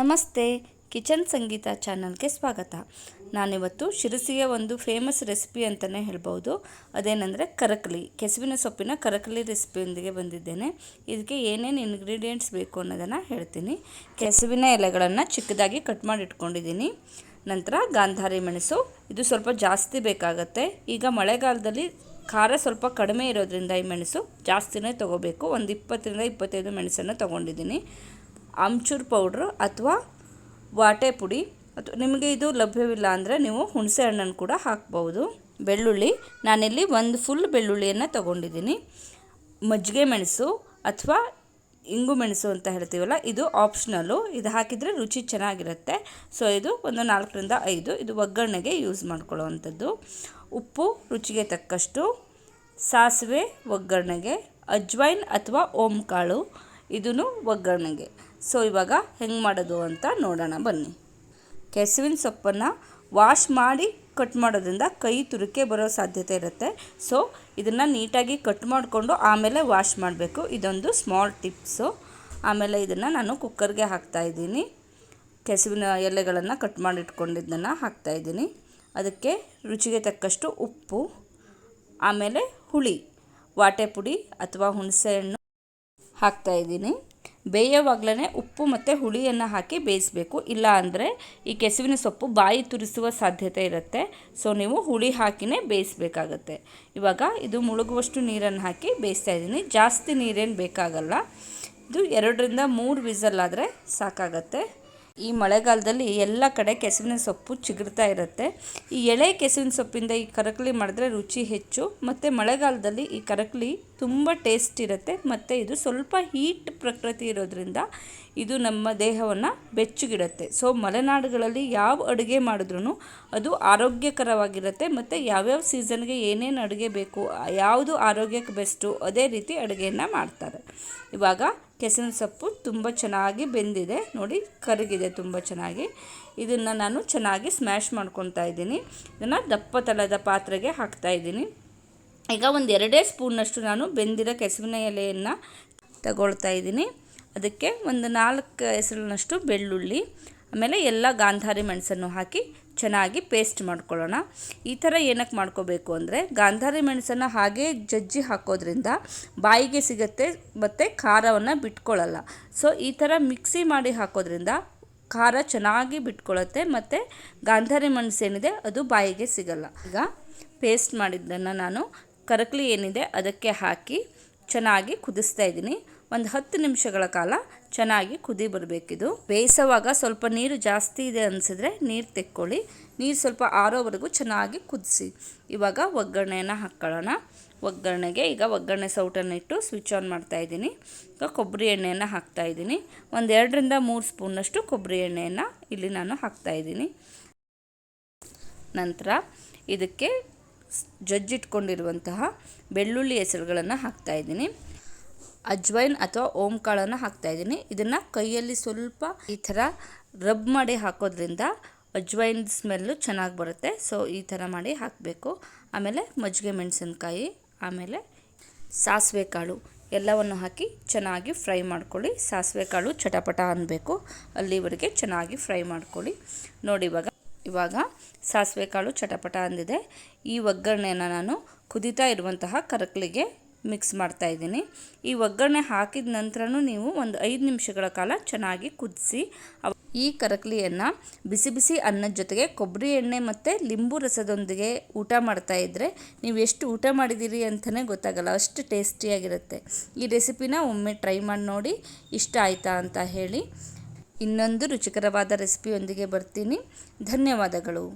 ನಮಸ್ತೆ, ಕಿಚನ್ ಸಂಗೀತ ಚಾನಲ್ಗೆ ಸ್ವಾಗತ. ನಾನಿವತ್ತು ಶಿರಸಿಯ ಒಂದು ಫೇಮಸ್ ರೆಸಿಪಿ ಅಂತಲೇ ಹೇಳ್ಬೋದು. ಅದೇನೆಂದರೆ ಕರಕಲಿ, ಕೆಸುವಿನ ಸೊಪ್ಪಿನ ಕರಕಲಿ ರೆಸಿಪಿಯೊಂದಿಗೆ ಬಂದಿದ್ದೇನೆ. ಇದಕ್ಕೆ ಏನೇನು ಇಂಗ್ರೀಡಿಯೆಂಟ್ಸ್ ಬೇಕು ಅನ್ನೋದನ್ನು ಹೇಳ್ತೀನಿ. ಕೆಸುವಿನ ಎಲೆಗಳನ್ನು ಚಿಕ್ಕದಾಗಿ ಕಟ್ ಮಾಡಿ ಇಟ್ಕೊಂಡಿದ್ದೀನಿ. ನಂತರ ಗಾಂಧಾರಿ ಮೆಣಸು, ಇದು ಸ್ವಲ್ಪ ಜಾಸ್ತಿ ಬೇಕಾಗುತ್ತೆ. ಈಗ ಮಳೆಗಾಲದಲ್ಲಿ ಖಾರ ಸ್ವಲ್ಪ ಕಡಿಮೆ ಇರೋದ್ರಿಂದ ಈ ಮೆಣಸು ಜಾಸ್ತಿನೇ ತೊಗೋಬೇಕು. ಒಂದು 20-25 ಮೆಣಸನ್ನು ತೊಗೊಂಡಿದ್ದೀನಿ. ಆಮ್ಚೂರ್ ಪೌಡ್ರು ಅಥವಾ ವಾಟೆ ಪುಡಿ, ಅಥವಾ ನಿಮಗೆ ಇದು ಲಭ್ಯವಿಲ್ಲ ಅಂದರೆ ನೀವು ಹುಣಸೆ ಹಣ್ಣನ್ನು ಕೂಡ ಹಾಕ್ಬೋದು. ಬೆಳ್ಳುಳ್ಳಿ, ನಾನಿಲ್ಲಿ ಒಂದು ಫುಲ್ ಬೆಳ್ಳುಳ್ಳಿಯನ್ನು ತೊಗೊಂಡಿದ್ದೀನಿ. ಮಜ್ಜಿಗೆ ಮೆಣಸು ಅಥವಾ ಇಂಗು ಮೆಣಸು ಅಂತ ಹೇಳ್ತೀವಲ್ಲ, ಇದು ಆಪ್ಷನಲ್ಲು. ಇದು ಹಾಕಿದರೆ ರುಚಿ ಚೆನ್ನಾಗಿರುತ್ತೆ. ಸೊ ಇದು ಒಂದು 4-5 ಇದು ಒಗ್ಗರಣೆಗೆ ಯೂಸ್ ಮಾಡ್ಕೊಳ್ಳೋವಂಥದ್ದು. ಉಪ್ಪು ರುಚಿಗೆ ತಕ್ಕಷ್ಟು, ಸಾಸಿವೆ ಒಗ್ಗರಣೆಗೆ, ಅಜ್ವೈನ್ ಅಥವಾ ಓಂಕಾಳು ಇದೂ ಒಗ್ಗರಣೆಗೆ. ಸೊ ಇವಾಗ ಹೆಂಗೆ ಮಾಡೋದು ಅಂತ ನೋಡೋಣ ಬನ್ನಿ. ಕೆಸುವಿನ ಸೊಪ್ಪನ್ನು ವಾಶ್ ಮಾಡಿ ಕಟ್ ಮಾಡೋದ್ರಿಂದ ಕೈ ತುರಿಕೆ ಬರೋ ಸಾಧ್ಯತೆ ಇರುತ್ತೆ. ಸೊ ಇದನ್ನು ನೀಟಾಗಿ ಕಟ್ ಮಾಡಿಕೊಂಡು ಆಮೇಲೆ ವಾಶ್ ಮಾಡಬೇಕು. ಇದೊಂದು ಸ್ಮಾಲ್ ಟಿಪ್ಸು. ಆಮೇಲೆ ಇದನ್ನು ನಾನು ಕುಕ್ಕರ್ಗೆ ಹಾಕ್ತಾಯಿದ್ದೀನಿ. ಕೆಸುವಿನ ಎಲೆಗಳನ್ನು ಕಟ್ ಮಾಡಿ ಇಟ್ಕೊಂಡಿದ್ದನ್ನು ಹಾಕ್ತಾಯಿದ್ದೀನಿ. ಅದಕ್ಕೆ ರುಚಿಗೆ ತಕ್ಕಷ್ಟು ಉಪ್ಪು, ಆಮೇಲೆ ಹುಳಿ, ವಾಟೆ ಪುಡಿ ಅಥವಾ ಹುಣಸೆಹಣ್ಣು ಹಾಕ್ತಾಯಿದ್ದೀನಿ. ಬೇಯೋವಾಗಲೇ ಉಪ್ಪು ಮತ್ತು ಹುಳಿಯನ್ನು ಹಾಕಿ ಬೇಯಿಸಬೇಕು. ಇಲ್ಲ ಅಂದರೆ ಈ ಕೆಸುವಿನ ಸೊಪ್ಪು ಬಾಯಿ ತುರಿಸುವ ಸಾಧ್ಯತೆ ಇರುತ್ತೆ. ಸೊ ನೀವು ಹುಳಿ ಹಾಕಿನೇ ಬೇಯಿಸಬೇಕಾಗತ್ತೆ. ಇವಾಗ ಇದು ಮುಳುಗುವಷ್ಟು ನೀರನ್ನು ಹಾಕಿ ಬೇಯಿಸ್ತಾ ಇದ್ದೀನಿ. ಜಾಸ್ತಿ ನೀರೇನು ಬೇಕಾಗಲ್ಲ. ಇದು 2-3 ವಿಸಲ್ ಆದರೆ ಸಾಕಾಗತ್ತೆ. ಈ ಮಳೆಗಾಲದಲ್ಲಿ ಎಲ್ಲ ಕಡೆ ಕೆಸುವಿನ ಸೊಪ್ಪು ಚಿಗುರ್ತಾ ಇರುತ್ತೆ. ಈ ಎಳೆ ಕೆಸುವಿನ ಸೊಪ್ಪಿಂದ ಈ ಕರಕಲಿ ಮಾಡಿದ್ರೆ ರುಚಿ ಹೆಚ್ಚು. ಮತ್ತು ಮಳೆಗಾಲದಲ್ಲಿ ಈ ಕರಕಲಿ ತುಂಬ ಟೇಸ್ಟ್ ಇರುತ್ತೆ. ಮತ್ತು ಇದು ಸ್ವಲ್ಪ ಹೀಟ್ ಪ್ರಕೃತಿ ಇರೋದ್ರಿಂದ ಇದು ನಮ್ಮ ದೇಹವನ್ನು ಬೆಚ್ಚಗಿಡುತ್ತೆ. ಸೊ ಮಲೆನಾಡುಗಳಲ್ಲಿ ಯಾವ ಅಡುಗೆ ಮಾಡಿದ್ರೂ ಅದು ಆರೋಗ್ಯಕರವಾಗಿರುತ್ತೆ. ಮತ್ತು ಯಾವ್ಯಾವ ಸೀಸನ್ಗೆ ಏನೇನು ಅಡುಗೆ ಬೇಕು, ಯಾವುದು ಆರೋಗ್ಯಕ್ಕೆ ಬೆಸ್ಟು, ಅದೇ ರೀತಿ ಅಡುಗೆಯನ್ನು ಮಾಡ್ತಾರೆ. ಇವಾಗ ಕೆಸುವಿನ ಸೊಪ್ಪು ತುಂಬ ಚೆನ್ನಾಗಿ ಬೆಂದಿದೆ ನೋಡಿ, ಕರಗಿದೆ ತುಂಬ ಚೆನ್ನಾಗಿ. ಇದನ್ನು ನಾನು ಚೆನ್ನಾಗಿ ಸ್ಮ್ಯಾಶ್ ಮಾಡ್ಕೊತಾ ಇದ್ದೀನಿ. ಇದನ್ನು ದಪ್ಪ ತಳದ ಪಾತ್ರೆಗೆ ಹಾಕ್ತಾಯಿದ್ದೀನಿ. ಈಗ ಒಂದು 2 ಸ್ಪೂನ್ನಷ್ಟು ನಾನು ಬೆಂದಿರೋ ಕೆಸುವಿನ ಎಲೆಯನ್ನು ತಗೊಳ್ತಾ ಇದ್ದೀನಿ. ಅದಕ್ಕೆ ಒಂದು 4 ಎಸಳಿನಷ್ಟು ಬೆಳ್ಳುಳ್ಳಿ, ಆಮೇಲೆ ಎಲ್ಲ ಗಾಂಧಾರಿ ಮೆಣಸನ್ನು ಹಾಕಿ ಚೆನ್ನಾಗಿ ಪೇಸ್ಟ್ ಮಾಡ್ಕೊಳ್ಳೋಣ. ಈ ಥರ ಏನಕ್ಕೆ ಮಾಡ್ಕೋಬೇಕು ಅಂದರೆ, ಗಾಂಧಾರಿ ಮೆಣಸನ್ನು ಹಾಗೇ ಜಜ್ಜಿ ಹಾಕೋದ್ರಿಂದ ಬಾಯಿಗೆ ಸಿಗುತ್ತೆ ಮತ್ತು ಖಾರವನ್ನು ಬಿಟ್ಕೊಳ್ಳಲ್ಲ. ಸೊ ಈ ಥರ ಮಿಕ್ಸಿ ಮಾಡಿ ಹಾಕೋದ್ರಿಂದ ಖಾರ ಚೆನ್ನಾಗಿ ಬಿಟ್ಕೊಳ್ಳುತ್ತೆ ಮತ್ತು ಗಾಂಧಾರಿ ಮೆಣಸು ಏನಿದೆ ಅದು ಬಾಯಿಗೆ ಸಿಗಲ್ಲ. ಈಗ ಪೇಸ್ಟ್ ಮಾಡಿದ್ದನ್ನು ನಾನು ಕರಕಲಿ ಏನಿದೆ ಅದಕ್ಕೆ ಹಾಕಿ ಚೆನ್ನಾಗಿ ಕುದಿಸ್ತಾ ಇದ್ದೀನಿ. ಒಂದು 10 ನಿಮಿಷಗಳ ಕಾಲ ಚೆನ್ನಾಗಿ ಕುದಿ ಬರಬೇಕಿದು. ಬೇಯಿಸೋವಾಗ ಸ್ವಲ್ಪ ನೀರು ಜಾಸ್ತಿ ಇದೆ ಅನಿಸಿದ್ರೆ ನೀರು ತೆಕ್ಕೊಳ್ಳಿ. ನೀರು ಸ್ವಲ್ಪ ಆರೋವರೆಗೂ ಚೆನ್ನಾಗಿ ಕುದಿಸಿ. ಇವಾಗ ಒಗ್ಗರಣೆಯನ್ನು ಹಾಕ್ಕೊಳ್ಳೋಣ. ಒಗ್ಗರಣೆಗೆ ಈಗ ಒಗ್ಗರಣೆ ಸೌಟನ್ನು ಇಟ್ಟು ಸ್ವಿಚ್ ಆನ್ ಮಾಡ್ತಾಯಿದ್ದೀನಿ. ಈಗ ಕೊಬ್ಬರಿ ಎಣ್ಣೆಯನ್ನು ಹಾಕ್ತಾಯಿದ್ದೀನಿ. ಒಂದು 2-3 ಸ್ಪೂನ್ನಷ್ಟು ಕೊಬ್ಬರಿ ಎಣ್ಣೆಯನ್ನು ಇಲ್ಲಿ ನಾನು ಹಾಕ್ತಾಯಿದ್ದೀನಿ. ನಂತರ ಇದಕ್ಕೆ ಜಜ್ಜಿಟ್ಕೊಂಡಿರುವಂತಹ ಬೆಳ್ಳುಳ್ಳಿ ಎಸಳುಗಳನ್ನು ಹಾಕ್ತಾಯಿದ್ದೀನಿ. ಅಜ್ವೈನ್ ಅಥವಾ ಓಂಕಾಳನ್ನು ಹಾಕ್ತಾಯಿದ್ದೀನಿ. ಇದನ್ನು ಕೈಯಲ್ಲಿ ಸ್ವಲ್ಪ ಈ ಥರ ರಬ್ ಮಾಡಿ ಹಾಕೋದ್ರಿಂದ ಅಜ್ವೈನ್ ಸ್ಮೆಲ್ಲು ಚೆನ್ನಾಗಿ ಬರುತ್ತೆ. ಸೊ ಈ ಥರ ಮಾಡಿ ಹಾಕಬೇಕು. ಆಮೇಲೆ ಮಜ್ಜಿಗೆ ಮೆಣಸಿನ್ಕಾಯಿ, ಆಮೇಲೆ ಸಾಸಿವೆ ಕಾಳು ಎಲ್ಲವನ್ನು ಹಾಕಿ ಚೆನ್ನಾಗಿ ಫ್ರೈ ಮಾಡ್ಕೊಳ್ಳಿ. ಸಾಸಿವೆ ಕಾಳು ಚಟಪಟ ಅನ್ನಬೇಕು, ಅಲ್ಲಿವರೆಗೆ ಚೆನ್ನಾಗಿ ಫ್ರೈ ಮಾಡ್ಕೊಳ್ಳಿ. ನೋಡಿ ಇವಾಗ ಸಾಸಿವೆ ಕಾಳು ಚಟಪಟ ಅಂದಿದೆ. ಈ ಒಗ್ಗರಣೆಯನ್ನು ನಾನು ಕುದೀತಾ ಇರುವಂತಹ ಕರಕಲಿಗೆ ಮಿಕ್ಸ್ ಮಾಡ್ತಾಯಿದ್ದೀನಿ. ಈ ಒಗ್ಗರಣೆ ಹಾಕಿದ ನಂತರನೂ ನೀವು ಒಂದು 5 ನಿಮಿಷಗಳ ಕಾಲ ಚೆನ್ನಾಗಿ ಕುದಿಸಿ. ಈ ಕರಕಲಿಯನ್ನು ಬಿಸಿ ಬಿಸಿ ಅನ್ನದ ಜೊತೆಗೆ ಕೊಬ್ಬರಿ ಎಣ್ಣೆ ಮತ್ತು ಲಿಂಬು ರಸದೊಂದಿಗೆ ಊಟ ಮಾಡ್ತಾಯಿದ್ರೆ ನೀವು ಎಷ್ಟು ಊಟ ಮಾಡಿದ್ದೀರಿ ಅಂತಲೇ ಗೊತ್ತಾಗಲ್ಲ, ಅಷ್ಟು ಟೇಸ್ಟಿಯಾಗಿರುತ್ತೆ. ಈ ರೆಸಿಪಿನ ಒಮ್ಮೆ ಟ್ರೈ ಮಾಡಿ ನೋಡಿ, ಇಷ್ಟ ಆಯಿತಾ ಅಂತ ಹೇಳಿ. ಇನ್ನೊಂದು ರುಚಿಕರವಾದ ರೆಸಿಪಿಯೊಂದಿಗೆ ಬರ್ತೀನಿ. ಧನ್ಯವಾದಗಳು.